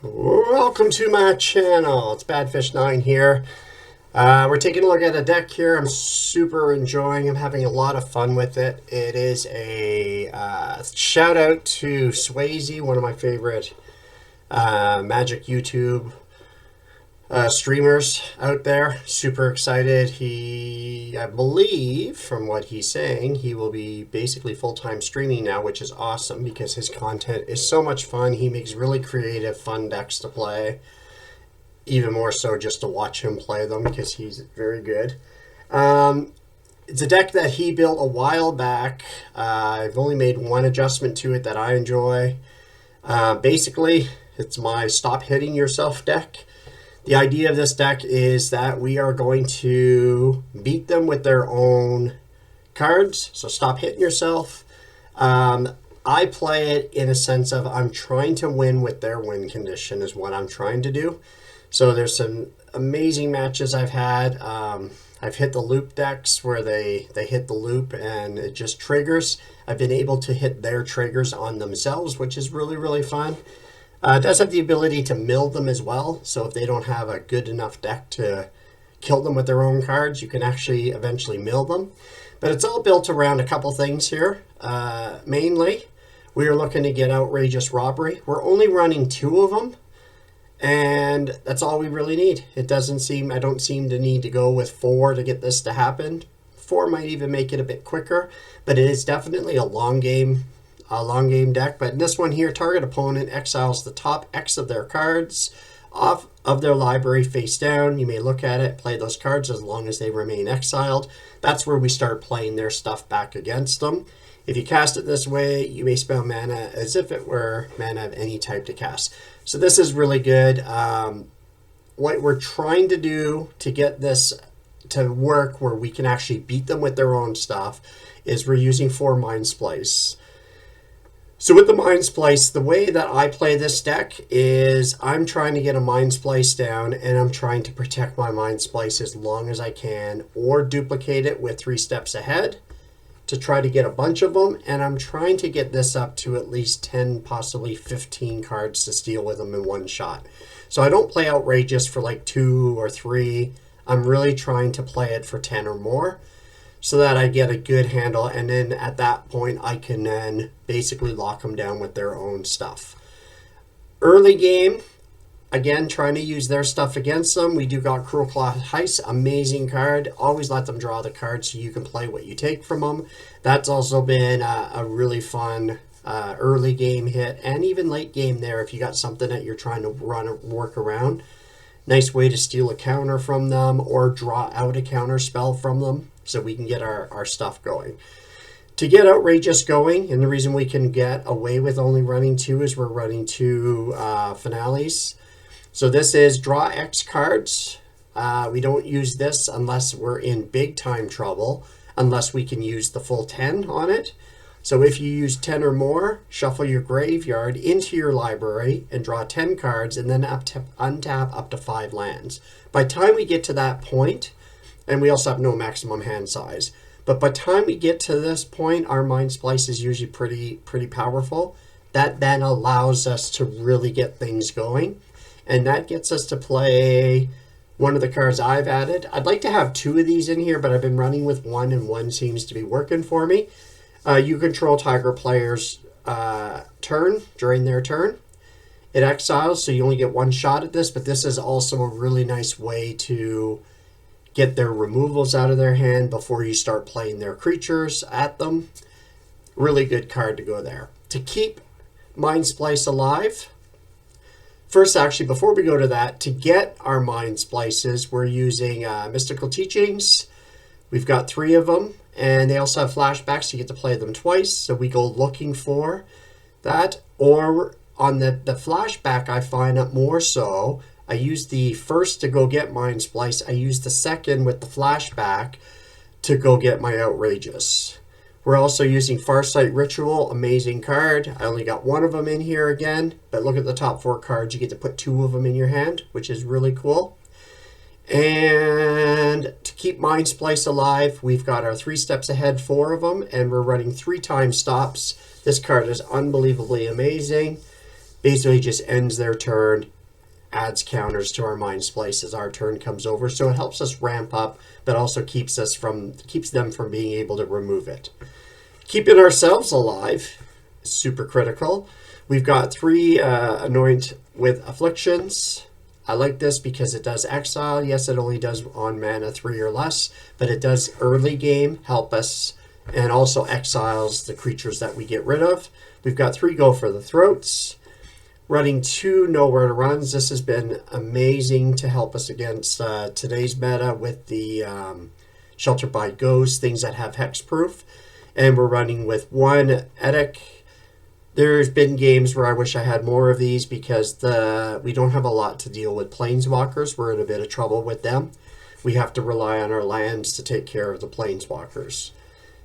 Welcome to my channel. It's Badphish9 here. We're taking a look at a deck here. I'm super enjoying. I'm having a lot of fun with it. It is a shout out to Swayze, one of my favorite Magic YouTube streamers out there. Super excited. I believe, from what he's saying, he will be basically full-time streaming now, which is awesome because his content is so much fun. He makes really creative, fun decks to play. Even more so just to watch him play them because he's very good. It's a deck that he built a while back. I've only made one adjustment to it that I enjoy. Basically, it's my stop hitting yourself deck. The idea of this deck is that we are going to beat them with their own cards. So stop hitting yourself. I play it in a sense of I'm trying to win with their win condition is what I'm trying to do. So there's some amazing matches I've had. I've hit the loop decks where they hit the loop and it just triggers. I've been able to hit their triggers on themselves, which is really, really fun. It does have the ability to mill them as well. So if they don't have a good enough deck to kill them with their own cards, you can actually eventually mill them. But it's all built around a couple things here. Mainly, we are looking to get Outrageous Robbery. We're only running 2 of them. And that's all we really need. I don't seem to need to go with 4 to get this to happen. 4 might even make it a bit quicker, but it is definitely a long game deck. But in this one here, target opponent exiles the top X of their cards off of their library face down. You may look at it, play those cards as long as they remain exiled. That's where we start playing their stuff back against them. If you cast it this way, you may spend mana as if it were mana of any type to cast. So this is really good. What we're trying to do to get this to work where we can actually beat them with their own stuff is we're using 4 Mindsplice. So with the Mindsplice, the way that I play this deck is I'm trying to get a Mindsplice down and I'm trying to protect my Mindsplice as long as I can or duplicate it with 3 steps ahead to try to get a bunch of them, and I'm trying to get this up to at least 10, possibly 15 cards to steal with them in one shot. So I don't play Outrageous for like 2 or 3. I'm really trying to play it for 10 or more so that I get a good handle, and then at that point I can then basically lock them down with their own stuff. Early game, again, trying to use their stuff against them. We do got Clause Heist, amazing card. Always let them draw the card so you can play what you take from them. That's also been a really fun early game hit, and even late game there if you got something that you're trying to work around. Nice way to steal a counter from them or draw out a counter spell from them so we can get our stuff going. To get Outrageous going, and the reason we can get away with only running 2 is we're running 2 finales. So this is draw X cards. We don't use this unless we're in big time trouble, unless we can use the full 10 on it. So if you use 10 or more, shuffle your graveyard into your library and draw 10 cards and then untap up to 5 lands. By the time we get to that point, and we also have no maximum hand size, but by the time we get to this point, our Mindsplice is usually pretty powerful. That then allows us to really get things going. And that gets us to play one of the cards I've added. I'd like to have 2 of these in here, but I've been running with 1, and 1 seems to be working for me. You control Tiger player's turn during their turn. It exiles, so you only get 1 shot at this, but this is also a really nice way to get their removals out of their hand before you start playing their creatures at them. Really good card to go there. To keep Mindsplice alive, first, actually, before we go to that, to get our Mindsplices, we're using Mystical Teachings. We've got 3 of them, and they also have flashbacks, so you get to play them twice. So we go looking for that. Or on the flashback, I find it more so, I use the first to go get Mindsplice. I use the second with the flashback to go get my Outrageous. We're also using Farsight Ritual, amazing card. I only got 1 of them in here again, but look at the top 4 cards. You get to put 2 of them in your hand, which is really cool. And to keep Mindsplice alive, we've got our 3 steps ahead, 4 of them, and we're running 3 time stops. This card is unbelievably amazing. basically just ends their turn, adds counters to our Mindsplice as our turn comes over. So it helps us ramp up, but also keeps them from being able to remove it. Keeping ourselves alive is super critical. We've got 3 Anoint with Afflictions. I like this because it does exile. Yes, it only does on mana 3 or less, but it does early game help us and also exiles the creatures that we get rid of. We've got 3 Go for the Throats. Running 2 Nowhere to Runs. This has been amazing to help us against today's meta with the Shelter by Ghost, things that have hexproof. And we're running with 1 Edict. There's been games where I wish I had more of these because we don't have a lot to deal with Planeswalkers. We're in a bit of trouble with them. We have to rely on our lands to take care of the Planeswalkers.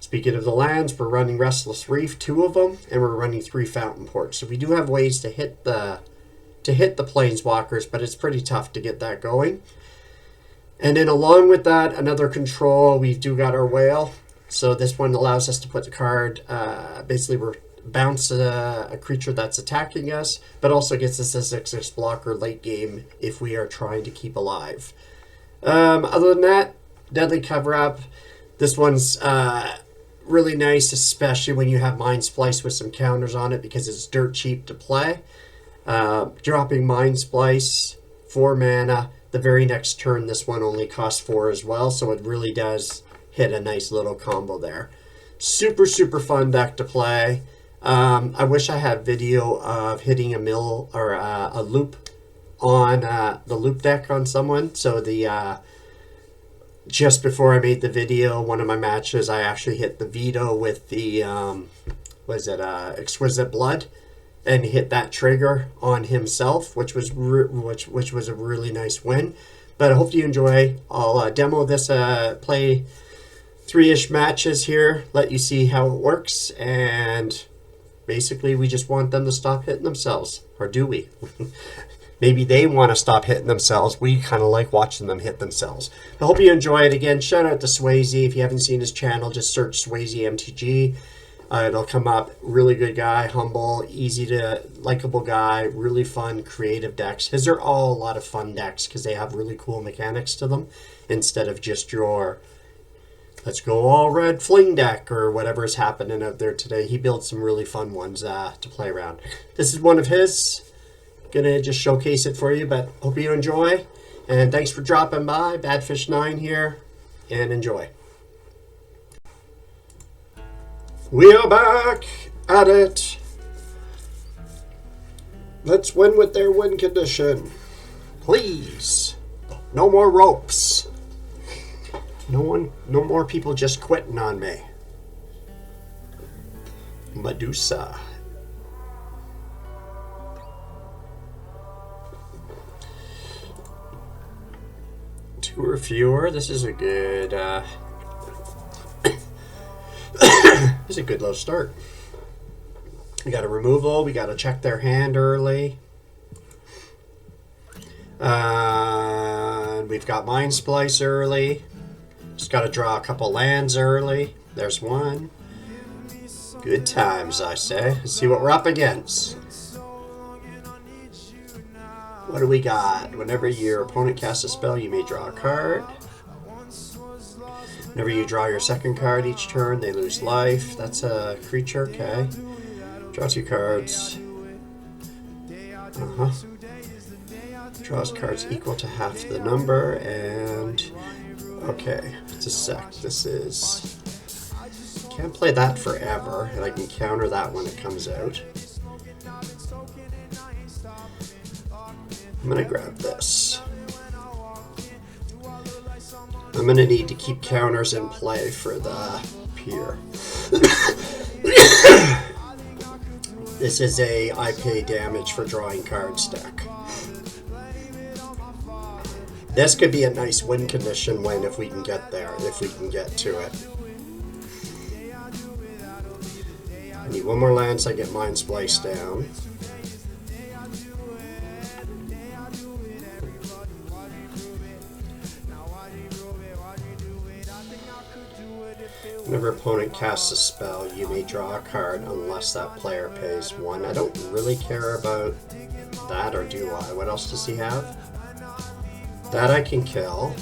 Speaking of the lands, we're running Restless Reef, 2 of them, and we're running 3 Fountain Ports. So we do have ways to hit the Planeswalkers, but it's pretty tough to get that going. And then along with that, another control, we do got our Whale. So this one allows us to put the card, basically we're bounce a creature that's attacking us, but also gets us a 6/6 blocker late game if we are trying to keep alive. Other than that, Deadly Cover-Up. This one's really nice, especially when you have Mindsplice with some counters on it because it's dirt cheap to play. Dropping Mindsplice, 4 mana. The very next turn, this one only costs 4 as well, so it really does hit a nice little combo there. Super, super fun deck to play. I wish I had video of hitting a mill or a loop on the loop deck on someone. So just before I made the video, one of my matches, I actually hit the veto with the Exquisite Blood, and hit that trigger on himself, which was a really nice win. But I hope you enjoy. I'll demo this, play 3-ish matches here, let you see how it works, and basically we just want them to stop hitting themselves. Or do we? Maybe they want to stop hitting themselves. We kind of like watching them hit themselves. I hope you enjoy it. Again, shout out to Swayze. If you haven't seen his channel, just search Swayze MTG. It'll come up. Really good guy, humble, easy to, likable guy, really fun, creative decks. His are all a lot of fun decks because they have really cool mechanics to them instead of just your let's go all red fling deck or whatever is happening out there today. He builds some really fun ones to play around. This is one of his. Gonna just showcase it for you, but hope you enjoy. And thanks for dropping by. Badphish9 here, and enjoy. We are back at it. Let's win with their win condition. Please. No more ropes. No more people just quitting on me. Medusa. Two or fewer. This is a good. This is a good low start. We got a removal. We got to check their hand early. We've got Mindsplice early. Just got to draw a couple lands early. There's one. Good times, I say. Let's see what we're up against. What do we got? Whenever your opponent casts a spell, you may draw a card. Whenever you draw your second card each turn, they lose life. That's a creature, okay. Draw 2 cards. Draws cards equal to half the number, and okay, it's a sec. This is. Can't play that forever, and I can counter that when it comes out. I'm gonna grab this. I'm gonna need to keep counters in play for the pier. This is a I pay damage for drawing cards deck. This could be a nice win condition win if we can get there, if we can get to it. I need one more land so I get Mindsplice down. Whenever opponent casts a spell, you may draw a card unless that player pays 1. I don't really care about that, or do I? What else does he have? That I can kill.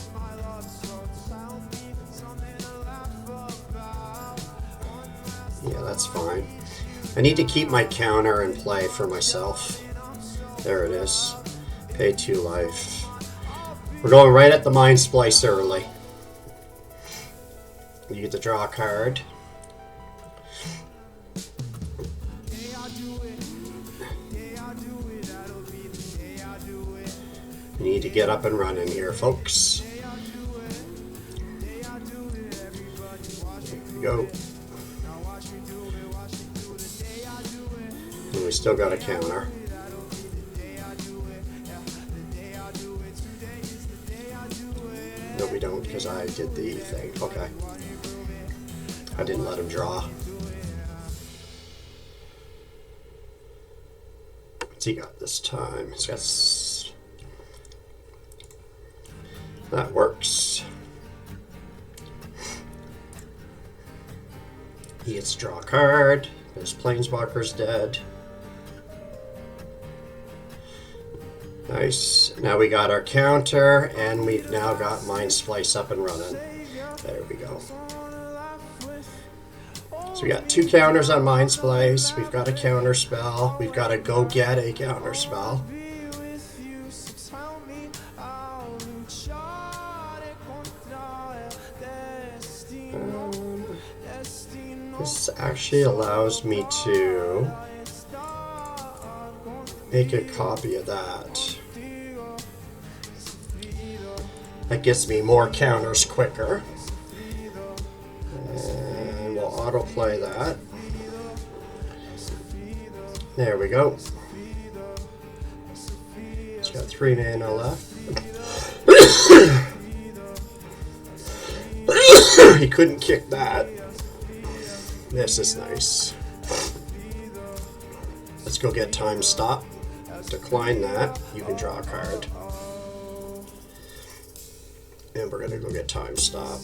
Yeah, that's fine. I need to keep my counter in play for myself. There it is. Pay 2 life. We're going right at the Mindsplice early. You get to draw a card. You need to get up and running here, folks. There we go. And we still got a counter. No, we don't, because I did the thing. Okay. I didn't let him draw. What's he got this time? He's got... That works. He gets to draw a card. His Planeswalker's dead. Nice. Now we got our counter, and we've now got Mindsplice up and running. There we go. So we got 2 counters on Mindsplice. We've got a counter spell. We've got to go get a counter spell. This actually allows me to make a copy of that. That gets me more counters quicker. And we'll autoplay that. There we go. It's got 3 mana left. He couldn't kick that. This is nice. Let's go get time stop. Decline that. You can draw a card. And we're going to go get time stop.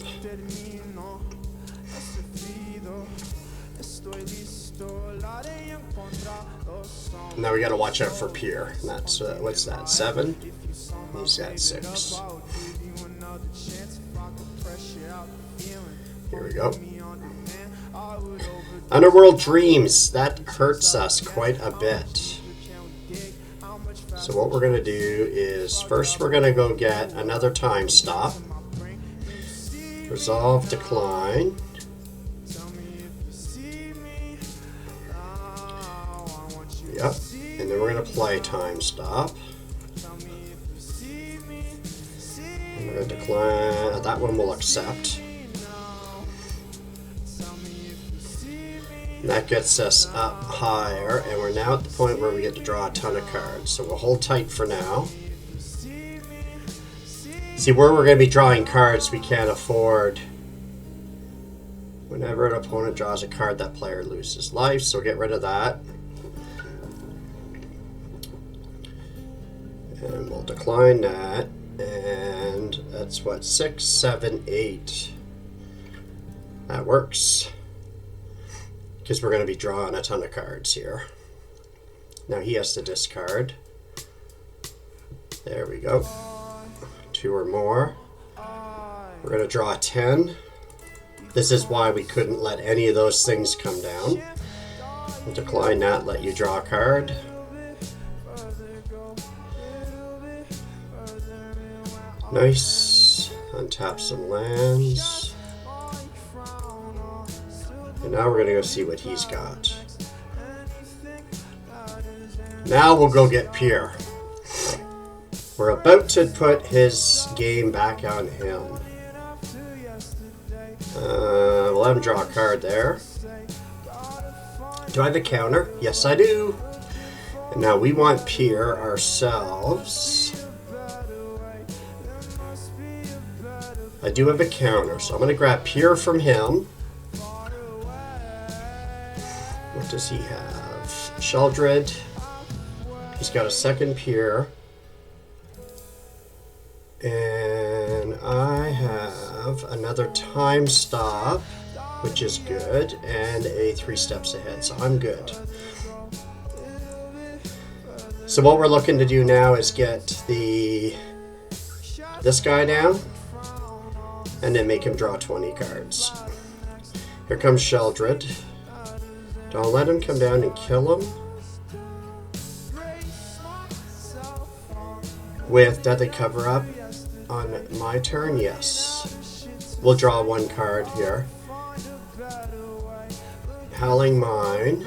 Now we got to watch out for Pier. And that's, what's that, 7? He's at 6. Here we go. Underworld Dreams. That hurts us quite a bit. So what we're going to do is, first we're going to go get another time stop. Resolve, decline. Yep. And then we're going to play time stop. And we're going to decline. That one we'll accept. And that gets us up higher, and we're now at the point where we get to draw a ton of cards. So we'll hold tight for now. See, where we're going to be drawing cards, we can't afford. Whenever an opponent draws a card, that player loses life, so get rid of that. And we'll decline that. And that's what, 6, 7, 8. That works. Because we're going to be drawing a ton of cards here. Now he has to discard. There we go. 2 or more. We're going to draw a 10. This is why we couldn't let any of those things come down. We'll decline that, let you draw a card. Nice. Untap some lands. And now we're going to go see what he's got. Now we'll go get Pier. We're about to put his game back on him. We'll have him draw a card there. Do I have a counter? Yes, I do. And now we want Pier ourselves. I do have a counter, so I'm going to grab Pier from him. What does he have? Sheoldred. He's got a second Pier. And I have another time stop which is good, and a 3 steps ahead, so I'm good. So what we're looking to do now is get this guy down, and then make him draw 20 cards. Here comes Sheoldred. Don't let him come down and kill him. With Deadly Cover-Up on my turn, yes. We'll draw 1 card here. Howling Mine.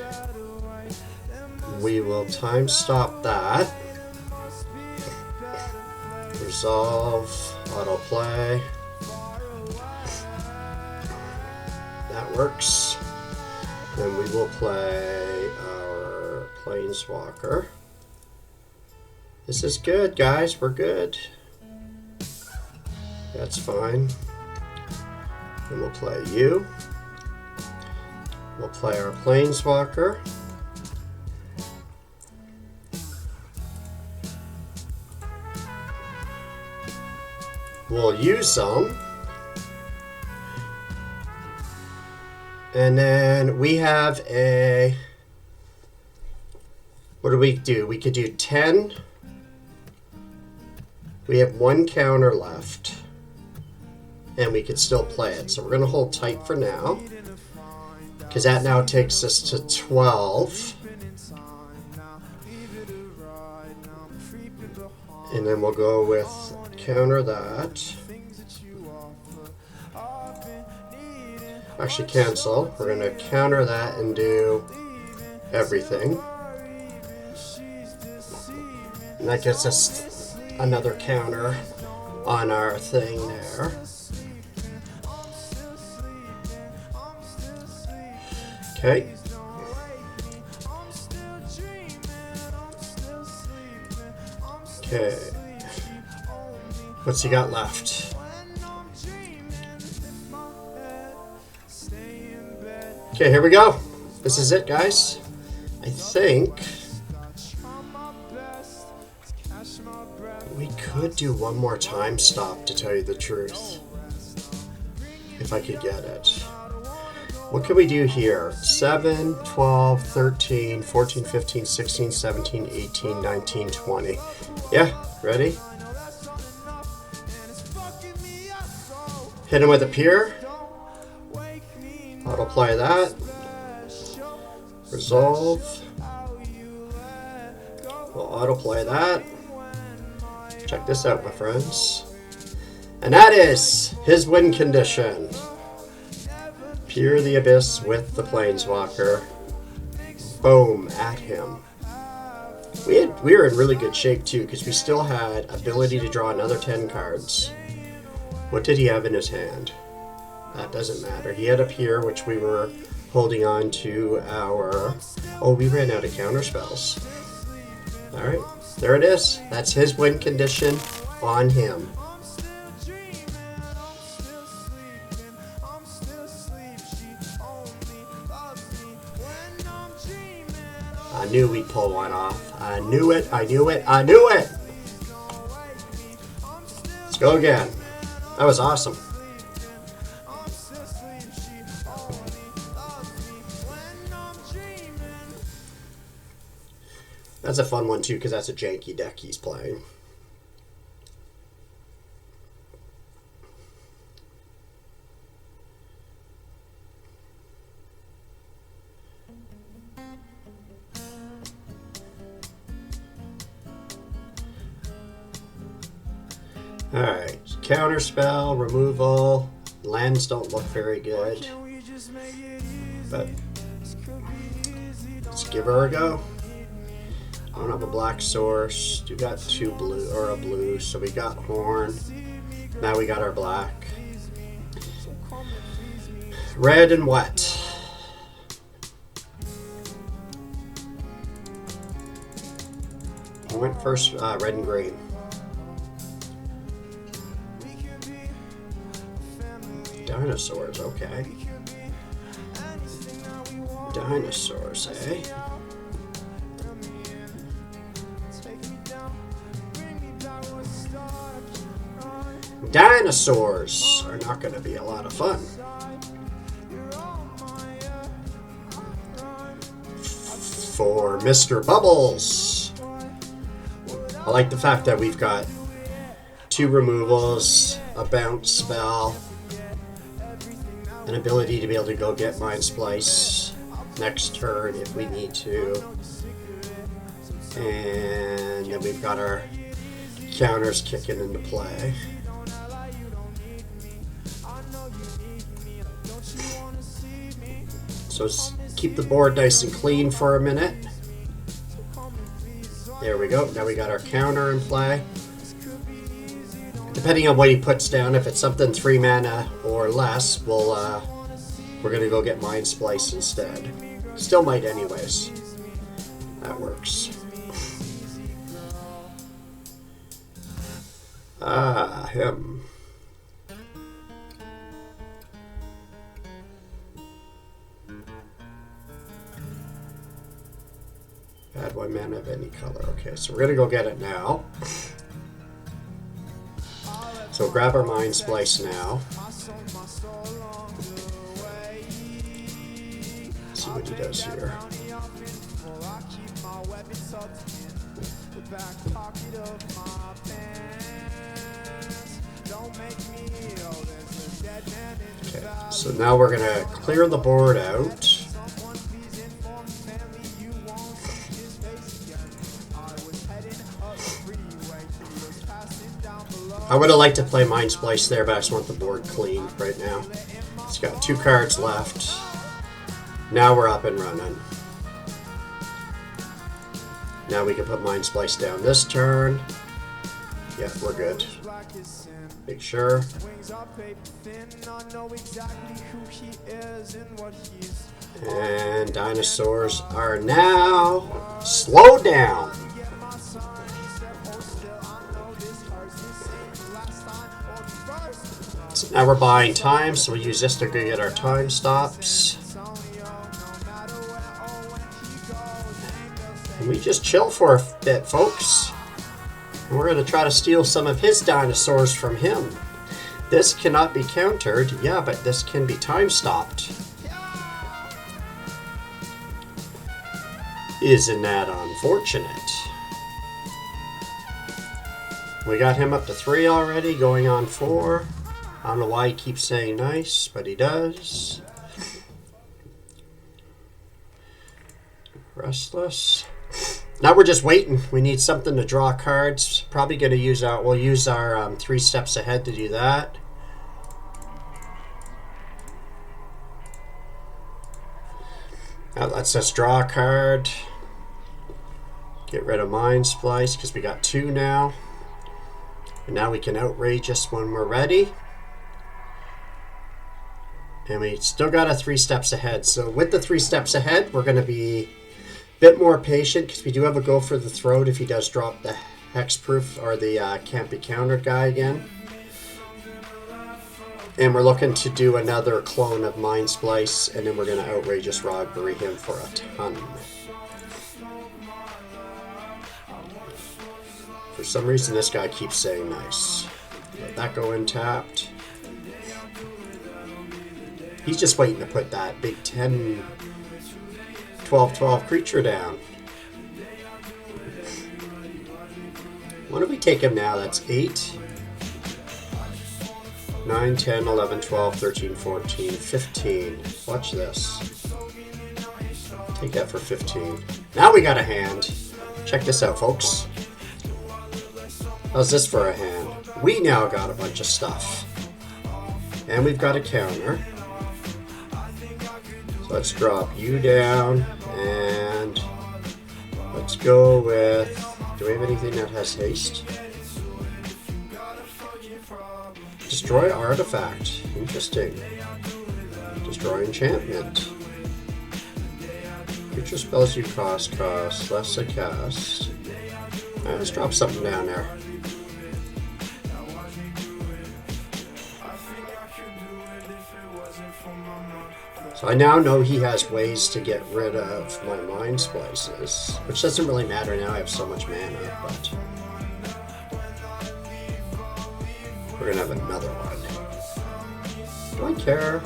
We will time stop that. Resolve, autoplay. That works. Then we will play our Planeswalker. This is good, guys. We're good. That's fine. And we'll play you. We'll play our Planeswalker. We'll use them. And then we have a... What do? We could do 10. We have 1 counter left. And we could still play it. So we're going to hold tight for now. Because that now takes us to 12. And then we'll go with counter that. Actually cancel. We're going to counter that and do everything. And that gets us another counter on our thing there. Okay. Okay. What's he got left? Okay, here we go. This is it, guys. I think we could do one more time stop, to tell you the truth. If I could get it. What can we do here? 7, 12, 13, 14, 15, 16, 17, 18, 19, 20. Yeah, ready? Hit him with a Pier. Autoplay that. Resolve. We'll autoplay that. Check this out, my friends. And that is his win condition. Peer the Abyss with the Planeswalker. Boom, at him. We were in really good shape too, because we still had ability to draw another 10 cards. What did he have in his hand? That doesn't matter. He had a Pier, which we were holding on to our... Oh, we ran out of counter spells. Alright, there it is. That's his win condition on him. I knew we'd pull one off. I knew it, I knew it, I knew it! Let's go again. That was awesome. That's a fun one too, because that's a janky deck he's playing. Alright, counterspell, removal, lands don't look very good, but let's give her a go. I don't have a black source, we got 2 blue, or a blue, so we got Horn, now we got our black. Red and what? We went first red and green. Dinosaurs, okay. Dinosaurs, eh? Dinosaurs are not going to be a lot of fun. for Mr. Bubbles. I like the fact that we've got 2 removals, a bounce spell, an ability to be able to go get Mindsplice next turn if we need to, and then we've got our counters kicking into play. So keep the board nice and clean for a minute. There we go. Now we got our counter in play. Depending on what he puts down, if it's something 3 mana or less, we're gonna go get Mindsplice instead. Still might anyways. That works. Him. Add 1 mana of any color. Okay, so we're gonna go get it now. So grab our Mindsplice now. Let's see what he does here. Okay, so now we're gonna clear the board out. I would have liked to play Mindsplice there, but I just want the board clean right now. It's got 2 cards left. Now we're up and running. Now we can put Mindsplice down this turn. Yeah, we're good. Make sure. And dinosaurs are now slowed down. So now we're buying time, so we use this to go get our time stops. And we just chill for a bit, folks. And we're going to try to steal some of his dinosaurs from him. This cannot be countered. Yeah, but this can be time stopped. Isn't that unfortunate? We got him up to 3 already, going on 4. I don't know why he keeps saying nice, but he does. Restless. Now we're just waiting. We need something to draw cards. Probably going to use our, we'll use our 3 steps ahead to do that. That lets us draw a card. Get rid of Mindsplice because we got 2 now. And now we can Outrageous when we're ready. And we still got a 3 steps ahead. So with the 3 steps ahead, we're going to be a bit more patient because we do have a go for the throat if he does drop the hexproof or the can't be countered guy again. And we're looking to do another clone of Mindsplice, and then we're going to Outrageous Robbery him for a ton. For some reason, this guy keeps saying nice. Let that go in tapped. He's just waiting to put that big 10, 12 creature down. Why don't we take him now? That's 8, 9, 10, 11, 12, 13, 14, 15. Watch this. Take that for 15. Now we got a hand. Check this out, folks. How's this for a hand? We now got a bunch of stuff. And we've got a counter. So let's drop you down. And let's go with... Do we have anything that has haste? Destroy artifact. Interesting. Destroy enchantment. Creature spells you cost less a cast. Alright, let's drop something down there. So I now know he has ways to get rid of my Mindsplices, which doesn't really matter now. I have so much mana, but we're gonna have another one. Do I care?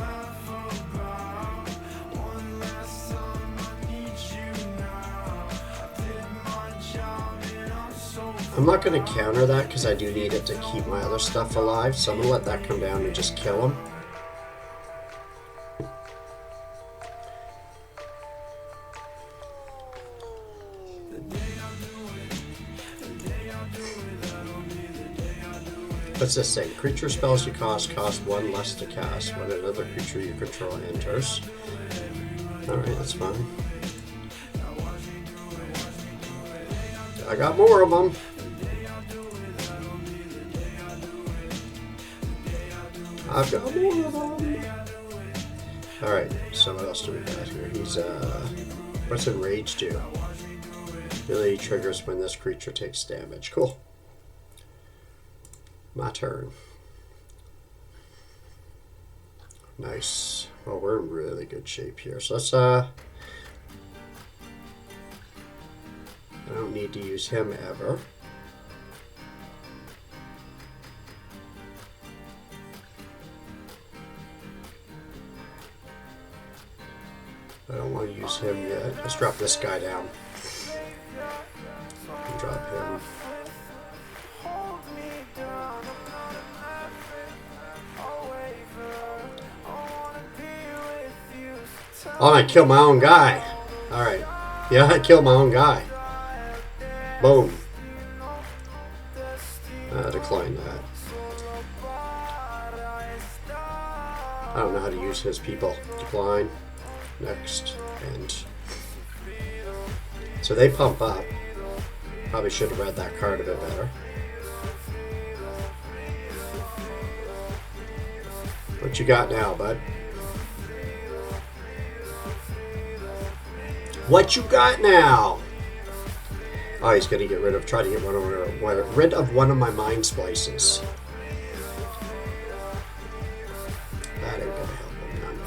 I'm not going to counter that because I do need it to keep my other stuff alive, so I'm going to let that come down and just kill him. What's this say? Creature spells you cost 1 less to cast when another creature you control enters. Alright, that's fine. I got more of them. I've got more of them. Alright, so what else do we got here? He's, what's Enrage do? Ability triggers when this creature takes damage. Cool. My turn. Nice. Well, we're in really good shape here. So let's, I don't need to use him ever. I don't want to use him yet. Let's drop this guy down. And drop him. Oh, I killed my own guy. Alright. Yeah, I killed my own guy. Boom. Decline that. I don't know how to use his people. Decline. Next. And so they pump up. Probably should have read that card a bit better. What you got now, bud? What you got now? Oh, he's gonna get rid of. Try to get rid of one of my mind splices. That ain't gonna help him none.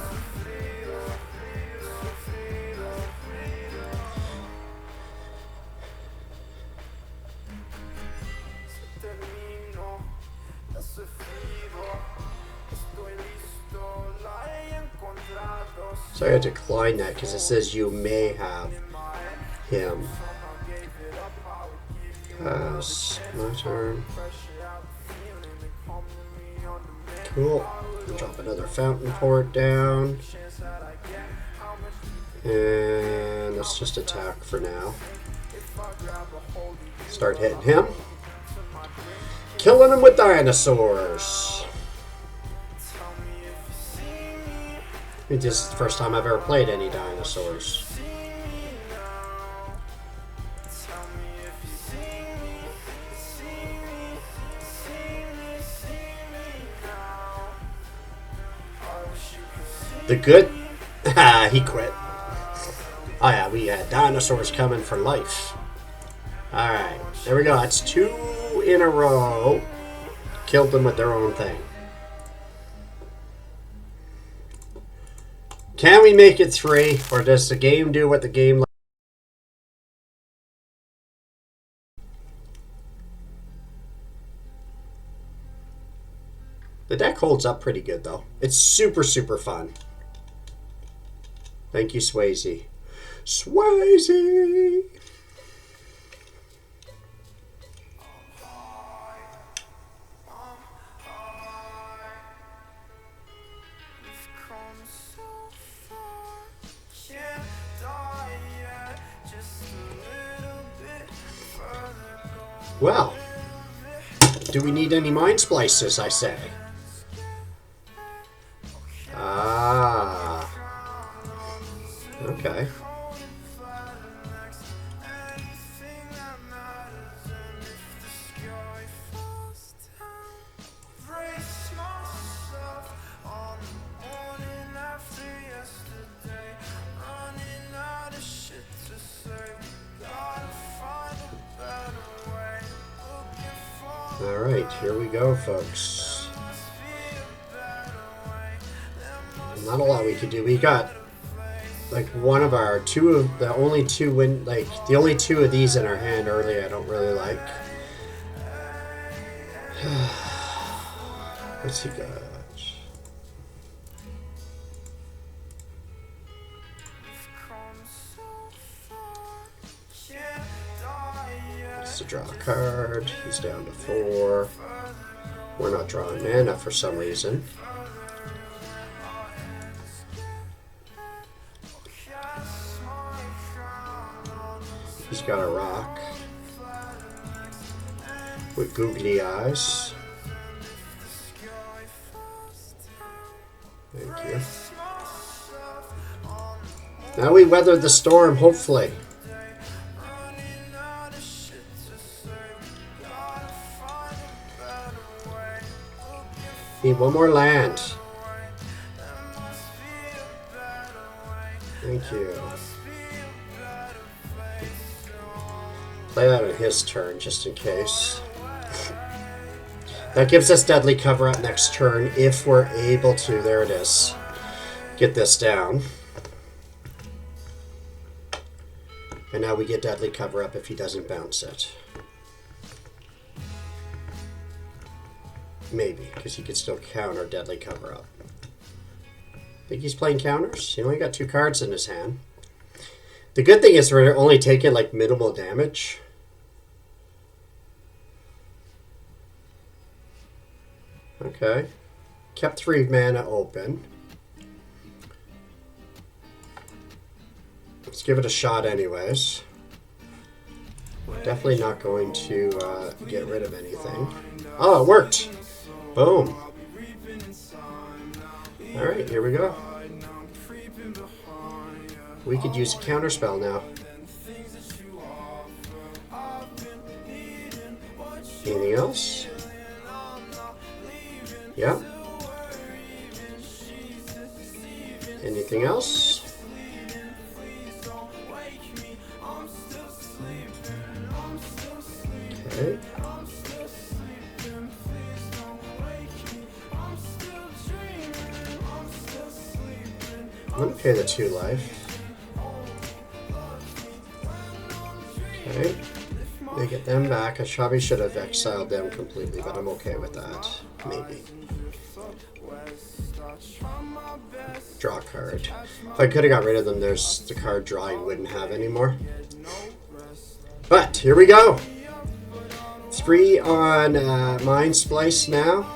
So I gotta decline that because it says you may have him. Pass. My turn. Cool. Drop another fountain port down. And let's just attack for now. Start hitting him. Killing him with dinosaurs. This is the first time I've ever played any dinosaurs. The good? He quit. Oh yeah, we had dinosaurs coming for life. Alright, there we go. That's 2 in a row. Killed them with their own thing. Can we make it 3, or does the game do what the game... The deck holds up pretty good, though. It's super, super fun. Thank you, Swayze. Swayze! Well, do we need any mind splices, I say? Ah. Okay. Alright, here we go, folks. Not a lot we could do. We got like one of our the only two of these in our hand early I don't really like. What's he got? to draw a card. He's down to 4. We're not drawing mana for some reason. He's got a rock with googly eyes. Thank you. Now we weather the storm, hopefully. Need one more land. Thank you. Play that on his turn, just in case. That gives us deadly cover up next turn if we're able to, there it is, get this down. And now we get deadly cover up if he doesn't bounce it. Maybe, because he could still counter deadly cover up. Think he's playing counters? He only got 2 cards in his hand. The good thing is we're only taking like minimal damage. Okay. Kept 3 mana open. Let's give it a shot anyways. Definitely not going to get rid of anything. Oh, it worked! Boom. Alright, here we go. We could use a counter spell now. Anything else? Yeah. Anything else? Okay. I'm going to pay the 2 life. Okay. They get them back. I probably should have exiled them completely, but I'm okay with that. Maybe. Draw a card. If I could have got rid of them, there's the card draw I wouldn't have anymore. But here we go. 3 on Mindsplice now.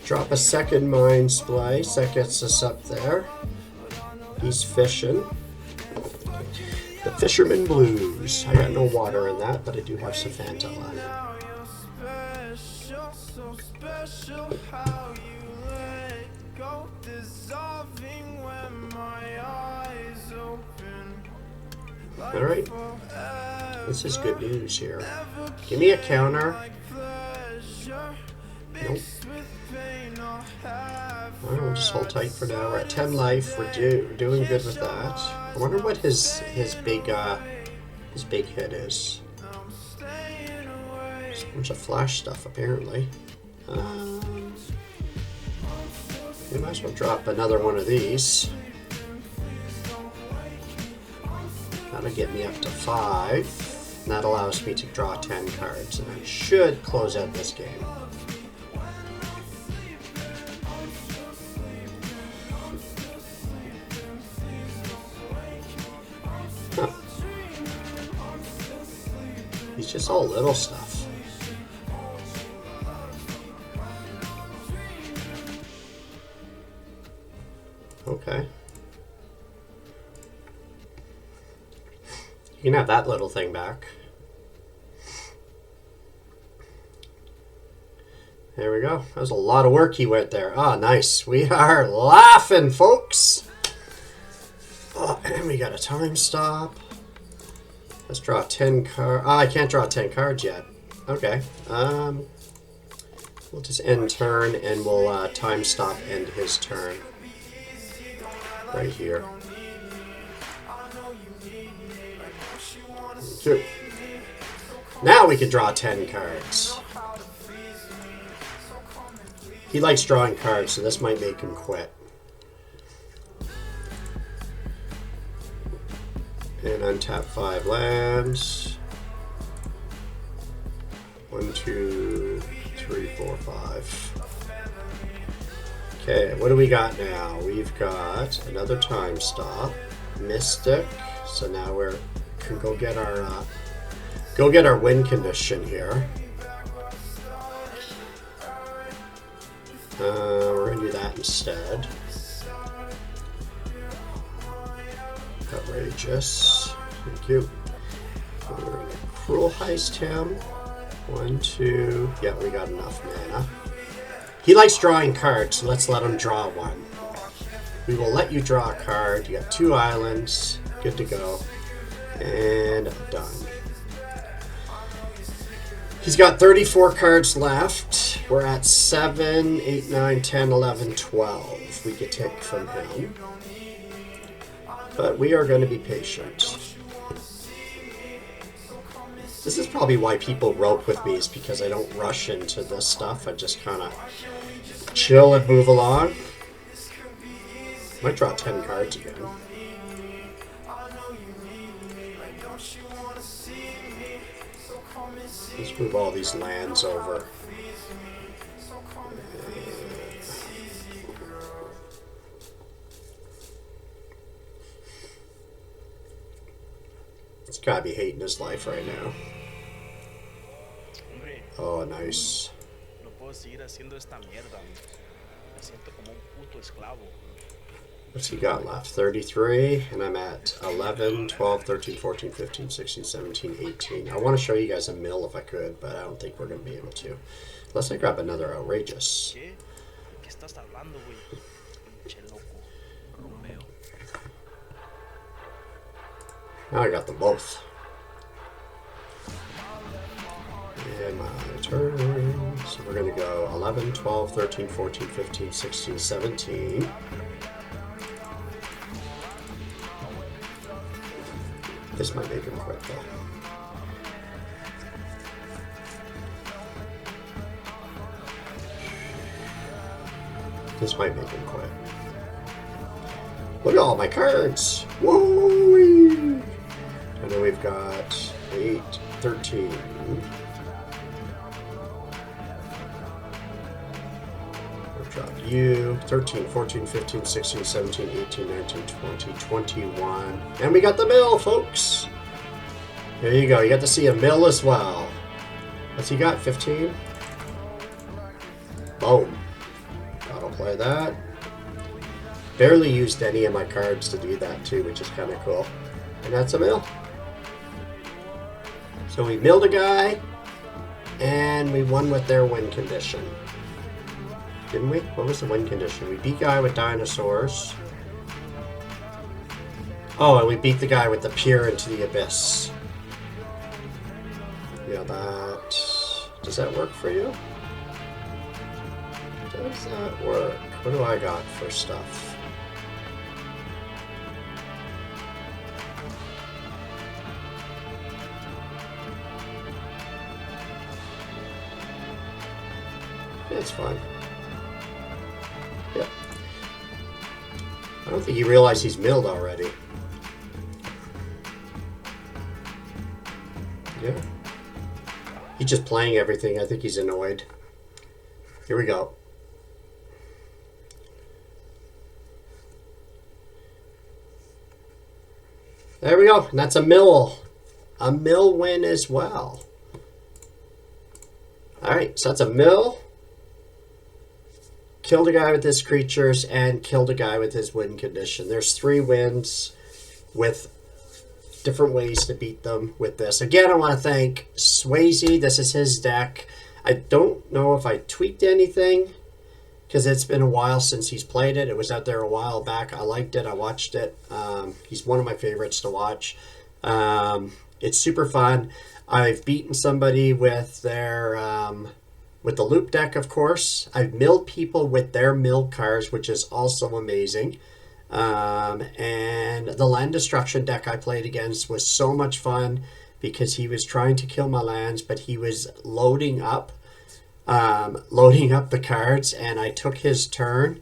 Drop a second Mindsplice. That gets us up there. He's fishing. The Fisherman Blues. I got no water in that, but I do have some Fanta on it. Alright. This is good news here. Give me a counter. Nope. Alright, we'll just hold tight for now. We're at 10 life. We're doing good with that. I wonder what his big hit is. There's a bunch of flash stuff apparently. We might as well drop another one of these. That'll get me up to 5. And that allows me to draw 10 cards, and I should close out this game. Huh. He's just all little stuff. Okay. You can have that little thing back. There we go. That was a lot of work he went there. Ah, nice. We are laughing, folks. Oh, and we got a time stop. Let's draw 10 cards. Ah, I can't draw 10 cards yet. Okay. We'll just end turn and we'll time stop end his turn. Right here. 2. Now we can draw 10 cards. He likes drawing cards, so this might make him quit. And untap 5 lands. 1, 2, 3, 4, 5. Okay, what do we got now? We've got another time stop. Mystic. So now we can go get our go get our win condition here. We're going to do that instead. Outrageous. Thank you. We're going to Cruel Heist him. 1, 2. Yeah, we got enough mana. He likes drawing cards, so let's let him draw one. We will let you draw a card. You got 2 islands. Good to go. And done. He's got 34 cards left. We're at 7, 8, 9, 10, 11, 12. We could take from him. But we are going to be patient. This is probably why people rope with me, is because I don't rush into this stuff. I just kind of chill and move along. Might draw 10 cards again. Let's move all these lands over. This guy be hating his life right now. Oh, nice. What's he got left? 33, and I'm at 11, 12, 13, 14, 15, 16, 17, 18. I want to show you guys a mill if I could, but I don't think we're going to be able to. Unless I grab another Outrageous. Now I got them both. And my turn. So we're going to go 11, 12, 13, 14, 15, 16, 17. This might make him quit though. This might make him quit. Look at all my cards! Whoa! And then we've got 8, 13. We'll drop you. 13, 14, 15, 16, 17, 18, 19, 20, 21. And we got the mill, folks! There you go. You got to see a mill as well. What's he got? 15? Boom. I'll play that. Barely used any of my cards to do that too, which is kind of cool. And that's a mill. So we milled a guy, and we won with their win condition. Didn't we? What was the win condition? We beat guy with dinosaurs. Oh, and we beat the guy with the peer into the abyss. Yeah, that... Does that work for you? Does that work? What do I got for stuff? It's fine. Yeah. I don't think you realize he's milled already. Yeah. He's just playing everything. I think he's annoyed. Here we go. There we go. And that's a mill. A mill win as well. Alright, so that's a mill. Killed a guy with his creatures and killed a guy with his win condition. There's 3 wins with different ways to beat them with this. Again, I want to thank Swayze. This is his deck. I don't know if I tweaked anything because it's been a while since he's played it. It was out there a while back. I liked it. I watched it. He's one of my favorites to watch. It's super fun. I've beaten somebody with their... with the loop deck, of course. I've milled people with their mill cards, which is also amazing. And the land destruction deck I played against was so much fun because he was trying to kill my lands, but he was loading up the cards, and I took his turn,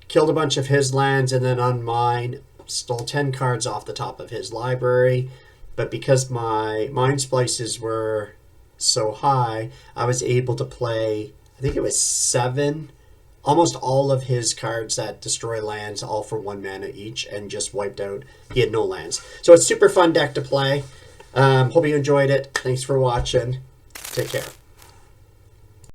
killed a bunch of his lands, and then on mine, stole 10 cards off the top of his library. But because my Mindsplices were so high, I was able to play, I think it was 7, almost all of his cards that destroy lands, all for 1 mana each, and just wiped out. He had no lands. So it's super fun deck to play. Hope you enjoyed it. Thanks for watching. Take care.